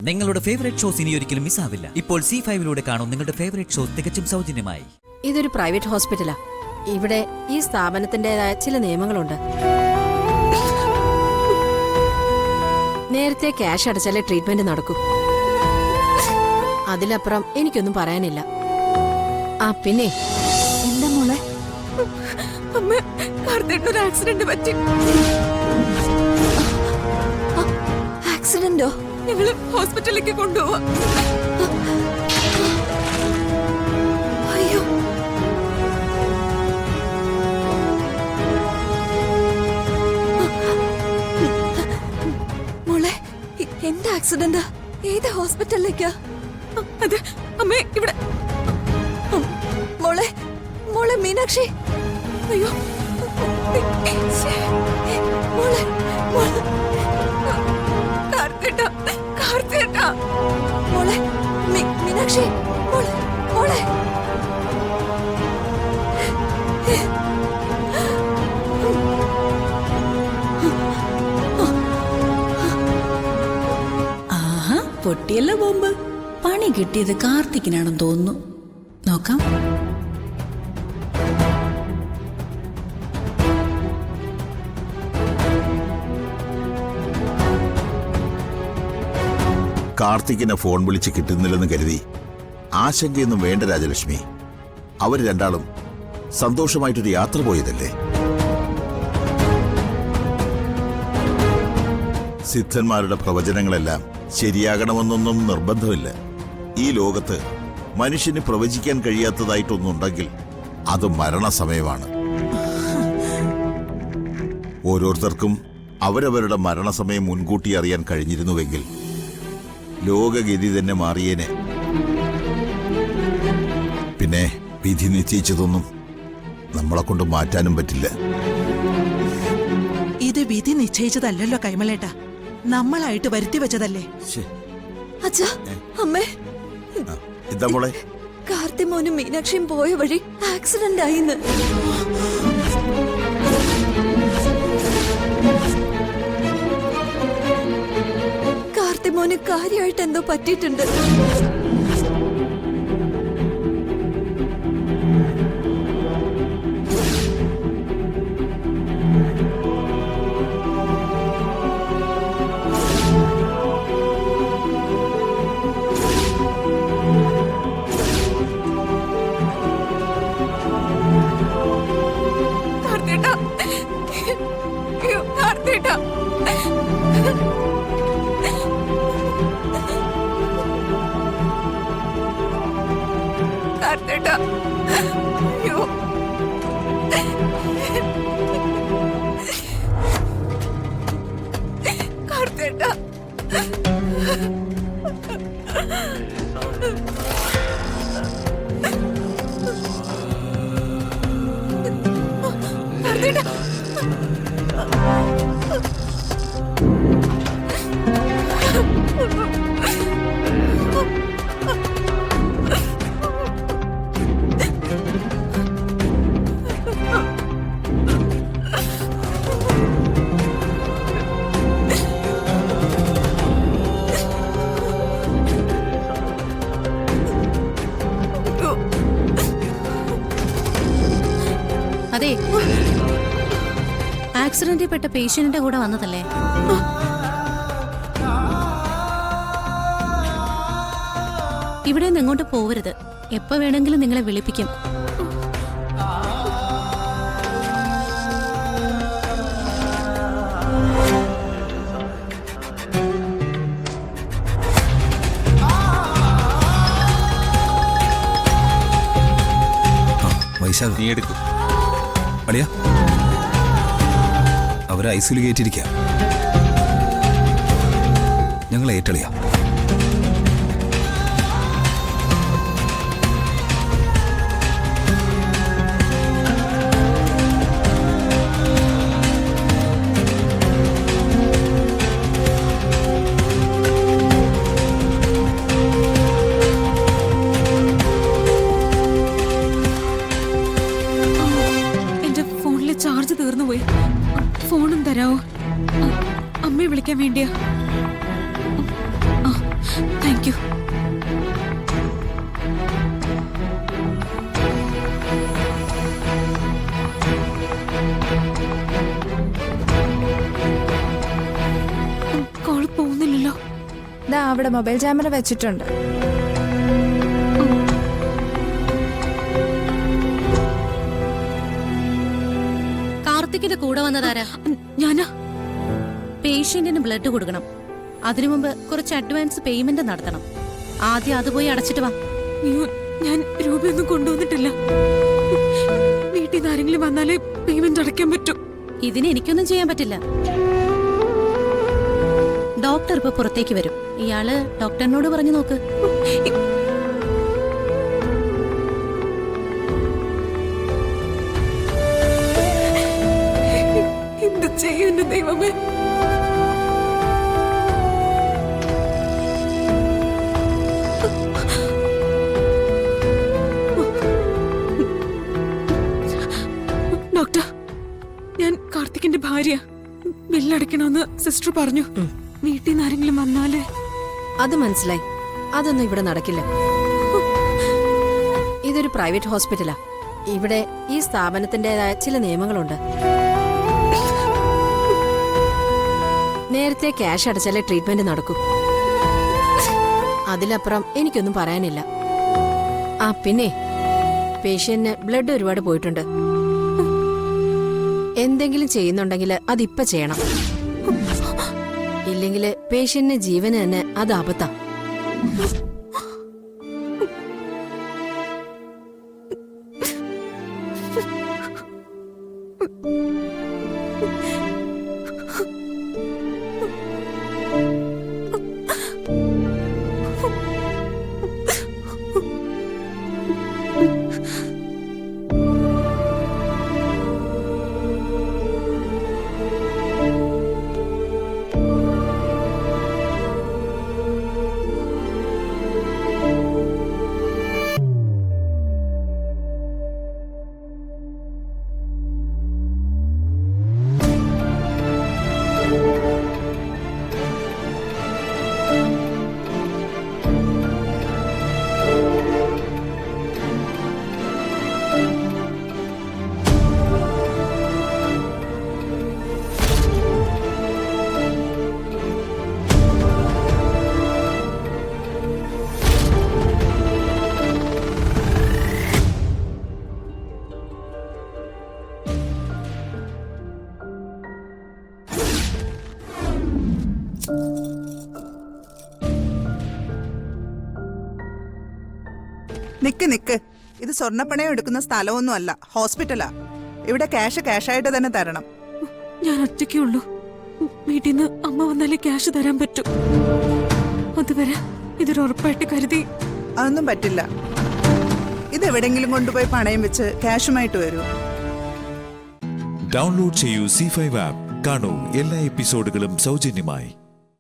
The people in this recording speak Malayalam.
നിങ്ങളുടെ ഫേവറേറ്റ് ഷോസ് ഇനി ഒരിക്കലും മിസ്സാവില്ല. ഇപ്പോൾ C5 കാണും നിങ്ങളുടെ ഫേവറേറ്റ് ഷോസ് തികച്ചും സൗജന്യമായി. ഇതൊരു പ്രൈവറ്റ് ഹോസ്പിറ്റലാ. ഇവിടെ ഈ സ്ഥാപനത്തിന്റേതായ ചില നിയമങ്ങളുണ്ട്. നേരത്തെ ക്യാഷ് അടച്ചാലേ ട്രീറ്റ്മെന്റ് നടക്കൂ. അതിലപ്പുറം എനിക്കൊന്നും പറയാനില്ല. ആ പിന്നെ എന്താ മോളെ? ഒരു ആക്സിഡന്റ് പറ്റി. ആക്സിഡന്റോ? ഞങ്ങള് ഹോസ്പിറ്റലിലേക്ക് കൊണ്ടുപോവാ. അയ്യോ, മോളെ എന്താ ആക്സിഡന്റാ? ഏത് ഹോസ്പിറ്റലിലേക്കാ? അത് അമ്മേ ഇവിടെ. മോളെ മോളെ മീനാക്ഷി. അയ്യോ മോളെ മോളെ കാർത്തിയേട്ടാ മോളെ മീനാക്ഷി മോളെ മോളെ. ആഹാ, പൊട്ടിയല്ല ബോംബ്. പണി കിട്ടിയത് കാർത്തിക്കിനാണെന്ന് തോന്നുന്നു. നോക്കാം. കാർത്തിക്കിനെ ഫോൺ വിളിച്ച് കിട്ടുന്നില്ലെന്ന് കരുതി ആശങ്കയൊന്നും വേണ്ട രാജലക്ഷ്മി. അവർ രണ്ടാളും സന്തോഷമായിട്ടൊരു യാത്ര പോയതല്ലേ. സിദ്ധന്മാരുടെ പ്രവചനങ്ങളെല്ലാം ശരിയാകണമെന്നൊന്നും നിർബന്ധമില്ല. ഈ ലോകത്ത് മനുഷ്യന് പ്രവചിക്കാൻ കഴിയാത്തതായിട്ടൊന്നുണ്ടെങ്കിൽ അത് മരണസമയമാണ്. ഓരോരുത്തർക്കും അവരവരുടെ മരണസമയം മുൻകൂട്ടി അറിയാൻ കഴിഞ്ഞിരുന്നുവെങ്കിൽ ലോകഗതി തന്നെ മാറിയേനെ. പിന്നെ വിധി നിശ്ചയിച്ചതൊന്നും നമ്മളെ കൊണ്ട് മാറ്റാനും പറ്റില്ല. ഇത് വിധി നിശ്ചയിച്ചതല്ലല്ലോ കൈമളേട്ട, നമ്മളായിട്ട് വരുത്തി വെച്ചതല്ലേ. അച്ഛാ, അമ്മേ, എന്താ മോളെ? കാർത്തിമോനും മീനാക്ഷിയും പോയ വഴി ആക്സിഡന്റ് ആയിന്ന്. കാർത്തിമോന് കാര്യമായിട്ട് എന്തോ പറ്റിയിട്ടുണ്ട്. കാർത്തിയേട്ടാ, അയ്യോ കാർത്തിയേട്ടാ. കാർത്തിയേട്ടാ, അയ്യോ. കാർത്തിയേട്ടാ. കാർത്തിയേട്ടാ. അതെ, ആക്സിഡന്റിൽ പെട്ട പേഷ്യന്റിന്റെ കൂടെ വന്നതല്ലേ? ഇവിടെ നിന്ന് എങ്ങോട്ട് പോവരുത്. എപ്പോ വേണമെങ്കിലും നിങ്ങളെ വിളിപ്പിക്കും. നീ എടുക്കും അളിയ. അവരെ ഐസിയിൽ കയറ്റിയിരിക്കുക. ഞങ്ങൾ ഏറ്റളിയ. ചാർജ് തീർന്നു പോയി. ഫോണും തരാവോ? അമ്മയെ വിളിക്കാൻ വേണ്ടിയാ. കാണിക്കൂ. കോൾ പോകുന്നില്ലല്ലോ. ദാ അവിടെ മൊബൈൽ ക്യാമറ വെച്ചിട്ടുണ്ട്. കാർത്തിക്കിന്റെ കൂടെ വന്നതാരാ? ഞാനാ. പേഷ്യന്റിന് ബ്ലഡ് കൊടുക്കണം. അതിനു മുമ്പ് കുറച്ച് അഡ്വാൻസ് പേയ്മെന്റ് നടത്തണം. ആദ്യം അത് പോയി അടച്ചിട്ട് വാ. അയ്യോ, ഞാൻ രൂപയൊന്നും കൊണ്ടുവന്നിട്ടില്ല. വീട്ടിൽ നിന്ന് ആരെങ്കിലും വന്നാലേ പേയ്മെന്റ് അടയ്ക്കാൻ പറ്റൂ. ഇതിന് എനിക്കൊന്നും ചെയ്യാൻ പറ്റില്ല. ഡോക്ടർ ഇപ്പൊ പുറത്തേക്ക് വരും. ഇയാള് ഡോക്ടറിനോട് പറഞ്ഞു നോക്ക്. എന്ത് ചെയ്യുന്നു ദൈവമേ? ഡോക്ടർ, ഞാൻ കാർത്തിക്കിന്റെ ഭാര്യ. ബില്ലടയ്ക്കണമെന്ന് സിസ്റ്റർ പറഞ്ഞു. വീട്ടിൽ നിന്ന് ആരെങ്കിലും വന്നാലേ. അത് മനസ്സിലായി. അതൊന്നും ഇവിടെ നടക്കില്ല. ഇതൊരു പ്രൈവറ്റ് ഹോസ്പിറ്റലാ. ഇവിടെ ഈ സ്ഥാപനത്തിൻ്റെതായ ചില നിയമങ്ങളുണ്ട്. നേരത്തെ ക്യാഷ് അടച്ചാലേ ട്രീറ്റ്മെന്റ് നടക്കൂ. അതിലപ്പുറം എനിക്കൊന്നും പറയാനില്ല. ആ പിന്നെ പേഷ്യന്റിന് ബ്ലഡ് ഒരുപാട് പോയിട്ടുണ്ട്. എന്തെങ്കിലും ചെയ്യുന്നുണ്ടെങ്കിൽ അതിപ്പ ചെയ്യണം. ഇല്ലെങ്കിൽ പേഷ്യന്റിന് ജീവന് തന്നെ അത് ആപത്താ. നിക്ക് ഇത് സ്വർണ്ണപ്പണയം എടുക്കുന്ന സ്ഥലമൊന്നും അല്ല, ഹോസ്പിറ്റലാ. ഇവിടെ ക്യാഷായിട്ട് തന്നെ തരണം. ഞാൻ ഒറ്റയ്ക്കേ ഉള്ളൂ. വീട്ടിൽ നിന്ന് അമ്മ വന്നാലേ ക്യാഷ് തരാൻ പറ്റൂ. അതുവരെ ഇതൊരു ഉറപ്പായിട്ട് കരുതി. അതൊന്നും പറ്റില്ല. ഇതെവിടെങ്കിലും കൊണ്ടുപോയി പണയം വെച്ച് ക്യാഷുമായിട്ട് വരൂ. ഡൗൺലോഡ് ചെയ്യൂ C5 ആപ്പ്. കാണൂ എല്ലാ എപ്പിസോഡുകളും സൗജന്യമായി.